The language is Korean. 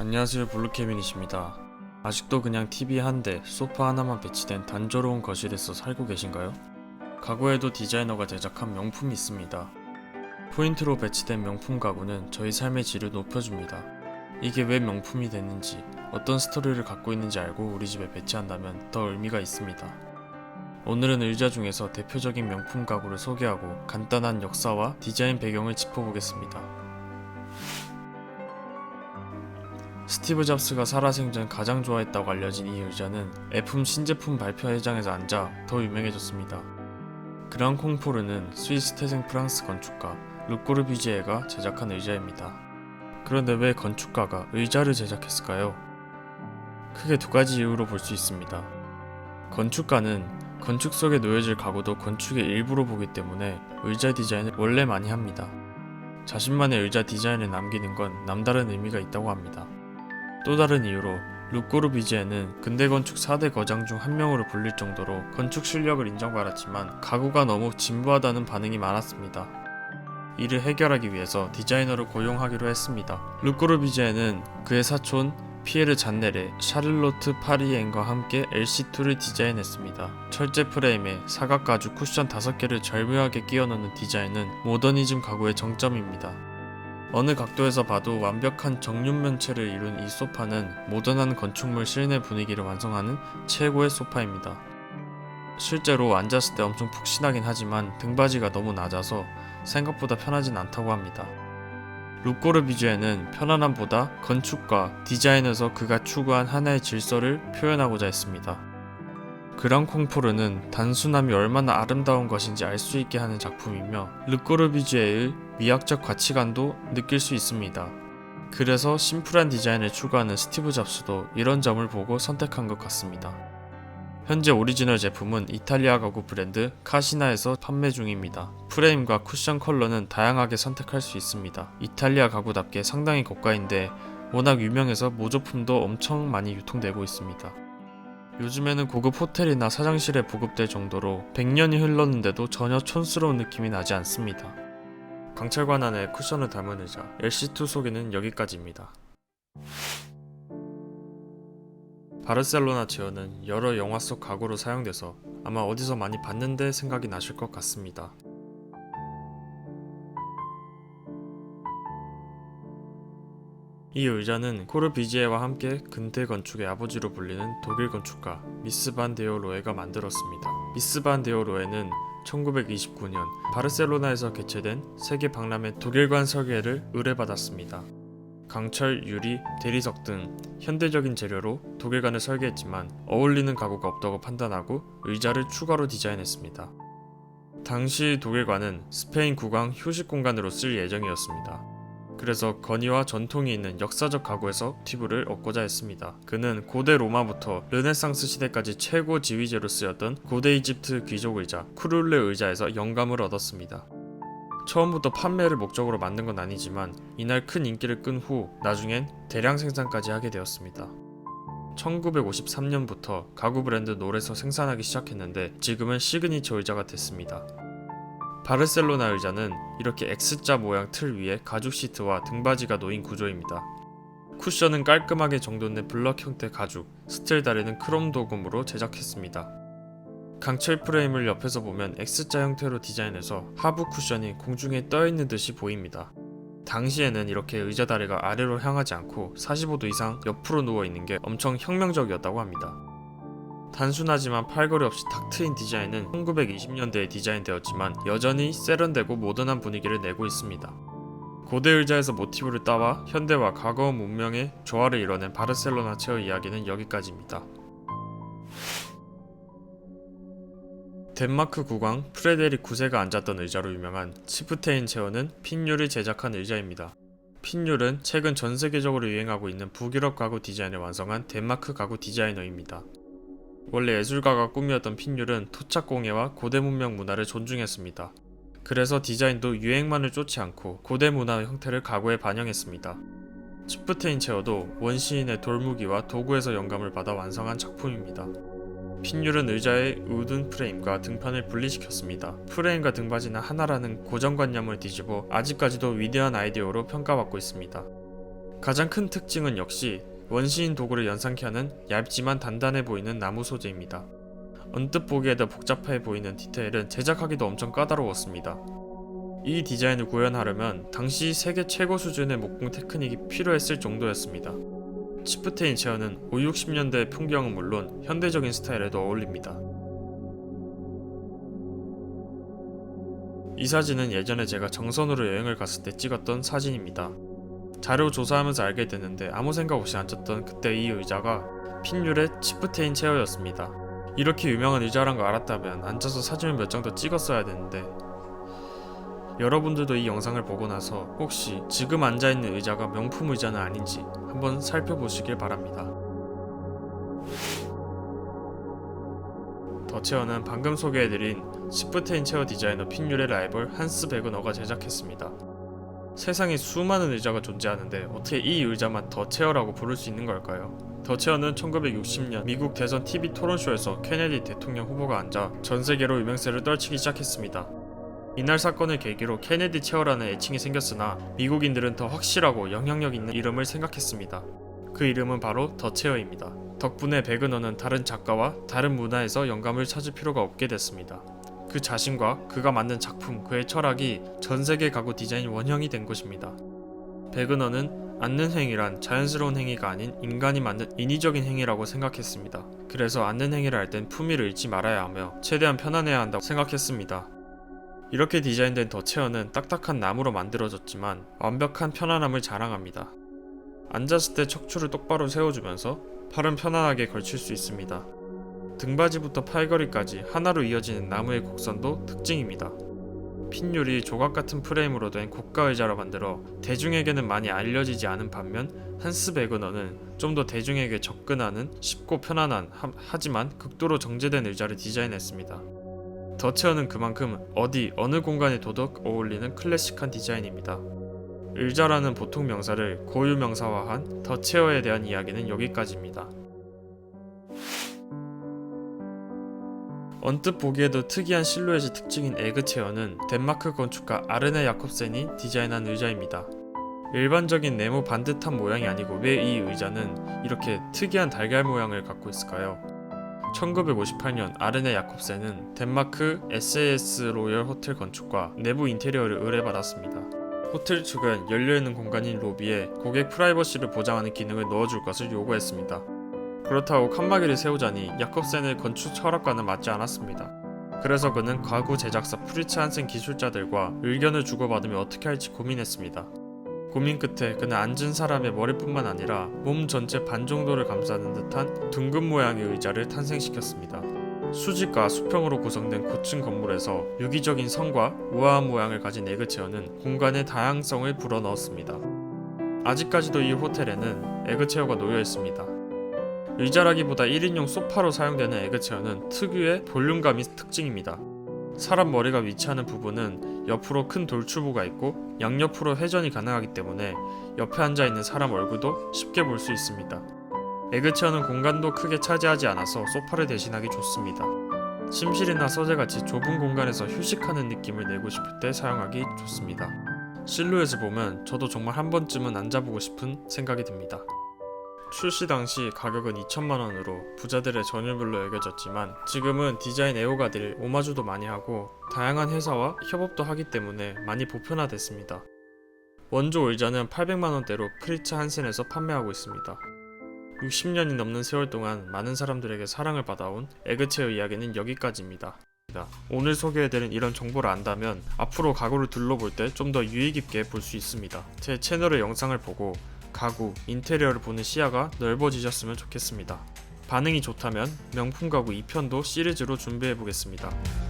안녕하세요, 블루케빈이십니다. 아직도 그냥 TV 한 대, 소파 하나만 배치된 단조로운 거실에서 살고 계신가요? 가구에도 디자이너가 제작한 명품이 있습니다. 포인트로 배치된 명품 가구는 저희 삶의 질을 높여줍니다. 이게 왜 명품이 됐는지, 어떤 스토리를 갖고 있는지 알고 우리 집에 배치한다면 더 의미가 있습니다. 오늘은 의자 중에서 대표적인 명품 가구를 소개하고 간단한 역사와 디자인 배경을 짚어보겠습니다. 스티브 잡스가 살아생전 가장 좋아했다고 알려진 이 의자는 애플 신제품 발표 회장에서 앉아 더 유명해졌습니다. 그랑 콩포르는 스위스 태생 프랑스 건축가 르 꼬르비지에가 제작한 의자입니다. 그런데 왜 건축가가 의자를 제작했을까요? 크게 두 가지 이유로 볼 수 있습니다. 건축가는 건축 속에 놓여질 가구도 건축의 일부로 보기 때문에 의자 디자인을 원래 많이 합니다. 자신만의 의자 디자인을 남기는 건 남다른 의미가 있다고 합니다. 또 다른 이유로 르 꼬르비지에는 근대 건축 4대 거장 중 한 명으로 불릴 정도로 건축 실력을 인정받았지만 가구가 너무 진부하다는 반응이 많았습니다. 이를 해결하기 위해서 디자이너를 고용하기로 했습니다. 르 꼬르비지에는 그의 사촌 피에르 잔네레, 샤를로트 파리엔과 함께 LC2를 디자인했습니다. 철제 프레임에 사각 가죽 쿠션 5개를 절묘하게 끼워 넣는 디자인은 모더니즘 가구의 정점입니다. 어느 각도에서 봐도 완벽한 정육면체를 이룬 이 소파는 모던한 건축물 실내 분위기를 완성하는 최고의 소파입니다. 실제로 앉았을 때 엄청 푹신하긴 하지만 등받이가 너무 낮아서 생각보다 편하진 않다고 합니다. 르 꼬르비지에는 편안함보다 건축과 디자인에서 그가 추구한 하나의 질서를 표현하고자 했습니다. 그랑 콩포르는 단순함이 얼마나 아름다운 것인지 알 수 있게 하는 작품이며 르 꼬르비지에의 미학적 가치관도 느낄 수 있습니다. 그래서 심플한 디자인을 추구하는 스티브 잡스도 이런 점을 보고 선택한 것 같습니다. 현재 오리지널 제품은 이탈리아 가구 브랜드 카시나에서 판매 중입니다. 프레임과 쿠션 컬러는 다양하게 선택할 수 있습니다. 이탈리아 가구답게 상당히 고가인데 워낙 유명해서 모조품도 엄청 많이 유통되고 있습니다. 요즘에는 고급 호텔이나 사장실에 보급될 정도로 100년이 흘렀는데도 전혀 촌스러운 느낌이 나지 않습니다. 강철관 안에 쿠션을 담은 의자 LC2 소개는 여기까지입니다. 바르셀로나 체어는 여러 영화 속 가구로 사용돼서 아마 어디서 많이 봤는데 생각이 나실 것 같습니다. 이 의자는 코르비지에와 함께 근대 건축의 아버지로 불리는 독일 건축가 미스 반 데어 로에가 만들었습니다. 미스 반 데어 로에는 1929년 바르셀로나에서 개최된 세계 박람회 독일관 설계를 의뢰받았습니다. 강철, 유리, 대리석 등 현대적인 재료로 독일관을 설계했지만 어울리는 가구가 없다고 판단하고 의자를 추가로 디자인했습니다. 당시 독일관은 스페인 국왕 휴식 공간으로 쓸 예정이었습니다. 그래서 건의와 전통이 있는 역사적 가구에서 팁을 얻고자 했습니다. 그는 고대 로마부터 르네상스 시대까지 최고 지휘제로 쓰였던 고대 이집트 귀족 의자 쿠룰레 의자에서 영감을 얻었습니다. 처음부터 판매를 목적으로 만든 건 아니지만 이날 큰 인기를 끈 후 나중엔 대량 생산까지 하게 되었습니다. 1953년부터 가구 브랜드 놀에서 생산하기 시작했는데 지금은 시그니처 의자가 됐습니다. 바르셀로나 의자는 이렇게 X자 모양 틀 위에 가죽 시트와 등받이가 놓인 구조입니다. 쿠션은 깔끔하게 정돈된 블럭 형태 가죽, 스틸 다리는 크롬 도금으로 제작했습니다. 강철 프레임을 옆에서 보면 X자 형태로 디자인해서 하부 쿠션이 공중에 떠있는 듯이 보입니다. 당시에는 이렇게 의자 다리가 아래로 향하지 않고 45도 이상 옆으로 누워있는 게 엄청 혁명적이었다고 합니다. 단순하지만 팔걸이 없이 탁 트인 디자인은 1920년대에 디자인되었지만 여전히 세련되고 모던한 분위기를 내고 있습니다. 고대 의자에서 모티브를 따와 현대와 과거 문명의 조화를 이뤄낸 바르셀로나 체어 이야기는 여기까지입니다. 덴마크 국왕 프레데릭 9세가 앉았던 의자로 유명한 치프테인 체어는 핀율을 제작한 의자입니다. 핀율은 최근 전 세계적으로 유행하고 있는 북유럽 가구 디자인을 완성한 덴마크 가구 디자이너입니다. 원래 예술가가 꿈이었던 핀율은 토착공예와 고대 문명 문화를 존중했습니다. 그래서 디자인도 유행만을 쫓지 않고 고대 문화의 형태를 가구에 반영했습니다. 치프테인 체어도 원시인의 돌무기와 도구에서 영감을 받아 완성한 작품입니다. 핀율은 의자의 우든 프레임과 등판을 분리시켰습니다. 프레임과 등받이는 하나라는 고정관념을 뒤집어 아직까지도 위대한 아이디어로 평가받고 있습니다. 가장 큰 특징은 역시 원시인 도구를 연상케 하는 얇지만 단단해 보이는 나무 소재입니다. 언뜻 보기에도 복잡해 보이는 디테일은 제작하기도 엄청 까다로웠습니다. 이 디자인을 구현하려면 당시 세계 최고 수준의 목공 테크닉이 필요했을 정도였습니다. 치프테인 체어는 5, 60년대의 풍경은 물론 현대적인 스타일에도 어울립니다. 이 사진은 예전에 제가 정선으로 여행을 갔을 때 찍었던 사진입니다. 자료 조사하면서 알게 됐는데 아무 생각 없이 앉았던 그때 이 의자가 핀율의 치프테인 체어였습니다. 이렇게 유명한 의자란 거 알았다면 앉아서 사진을 몇 장 더 찍었어야 되는데, 여러분들도 이 영상을 보고 나서 혹시 지금 앉아있는 의자가 명품 의자는 아닌지 한번 살펴보시길 바랍니다. 더 체어는 방금 소개해드린 치프테인 체어 디자이너 핀율의 라이벌 한스 베그너가 제작했습니다. 세상에 수많은 의자가 존재하는데 어떻게 이 의자만 더 체어라고 부를 수 있는 걸까요? 더 체어는 1960년 미국 대선 TV 토론쇼에서 케네디 대통령 후보가 앉아 전 세계로 유명세를 떨치기 시작했습니다. 이날 사건을 계기로 케네디 체어라는 애칭이 생겼으나 미국인들은 더 확실하고 영향력 있는 이름을 생각했습니다. 그 이름은 바로 더 체어입니다. 덕분에 베그너는 다른 작가와 다른 문화에서 영감을 찾을 필요가 없게 됐습니다. 그 자신과 그가 만든 작품, 그의 철학이 전 세계 가구 디자인 원형이 된 것입니다. 베그너는 앉는 행위란 자연스러운 행위가 아닌 인간이 만든 인위적인 행위라고 생각했습니다. 그래서 앉는 행위를 할 땐 품위를 잃지 말아야 하며 최대한 편안해야 한다고 생각했습니다. 이렇게 디자인된 더 체어는 딱딱한 나무로 만들어졌지만 완벽한 편안함을 자랑합니다. 앉았을 때 척추를 똑바로 세워주면서 팔은 편안하게 걸칠 수 있습니다. 등받이부터 팔걸이까지 하나로 이어지는 나무의 곡선도 특징입니다. 핀율이 조각같은 프레임으로 된 고가 의자로 만들어 대중에게는 많이 알려지지 않은 반면 한스 베그너는 좀 더 대중에게 접근하는 쉽고 편안한 하지만 극도로 정제된 의자를 디자인했습니다. 더 체어는 그만큼 어느 공간에 더더욱 어울리는 클래식한 디자인입니다. 의자라는 보통 명사를 고유 명사화한 더 체어에 대한 이야기는 여기까지입니다. 언뜻 보기에도 특이한 실루엣이 특징인 에그 체어는 덴마크 건축가 아르네 야콥센이 디자인한 의자입니다. 일반적인 네모 반듯한 모양이 아니고 왜 이 의자는 이렇게 특이한 달걀 모양을 갖고 있을까요? 1958년 아르네 야콥센은 덴마크 SAS 로열 호텔 건축과 내부 인테리어를 의뢰받았습니다. 호텔 측은 열려있는 공간인 로비에 고객 프라이버시를 보장하는 기능을 넣어줄 것을 요구했습니다. 그렇다고 칸막이를 세우자니 야콥센의 건축 철학과는 맞지 않았습니다. 그래서 그는 가구 제작사 프리츠 한센 기술자들과 의견을 주고받으며 어떻게 할지 고민했습니다. 고민 끝에 그는 앉은 사람의 머리뿐만 아니라 몸 전체 반 정도를 감싸는 듯한 둥근 모양의 의자를 탄생시켰습니다. 수직과 수평으로 구성된 고층 건물에서 유기적인 성과 우아한 모양을 가진 에그 체어는 공간의 다양성을 불어넣었습니다. 아직까지도 이 호텔에는 에그 체어가 놓여 있습니다. 의자라기보다 1인용 소파로 사용되는 에그 체어는 특유의 볼륨감이 특징입니다. 사람 머리가 위치하는 부분은 옆으로 큰 돌출부가 있고 양옆으로 회전이 가능하기 때문에 옆에 앉아있는 사람 얼굴도 쉽게 볼 수 있습니다. 에그 체어는 공간도 크게 차지하지 않아서 소파를 대신하기 좋습니다. 침실이나 서재같이 좁은 공간에서 휴식하는 느낌을 내고 싶을 때 사용하기 좋습니다. 실루엣을 보면 저도 정말 한 번쯤은 앉아보고 싶은 생각이 듭니다. 출시 당시 가격은 2천만원으로 부자들의 전유물로 여겨졌지만 지금은 디자인 애호가들이 오마주도 많이 하고 다양한 회사와 협업도 하기 때문에 많이 보편화됐습니다. 원조 의자는 800만원대로 프리츠 한센에서 판매하고 있습니다. 60년이 넘는 세월 동안 많은 사람들에게 사랑을 받아온 에그 체어 이야기는 여기까지입니다. 오늘 소개해드린 이런 정보를 안다면 앞으로 가구를 둘러볼 때 좀 더 유의깊게 볼 수 있습니다. 제 채널의 영상을 보고 가구, 인테리어를 보는 시야가 넓어지셨으면 좋겠습니다. 반응이 좋다면 명품 가구 2편도 시리즈로 준비해보겠습니다.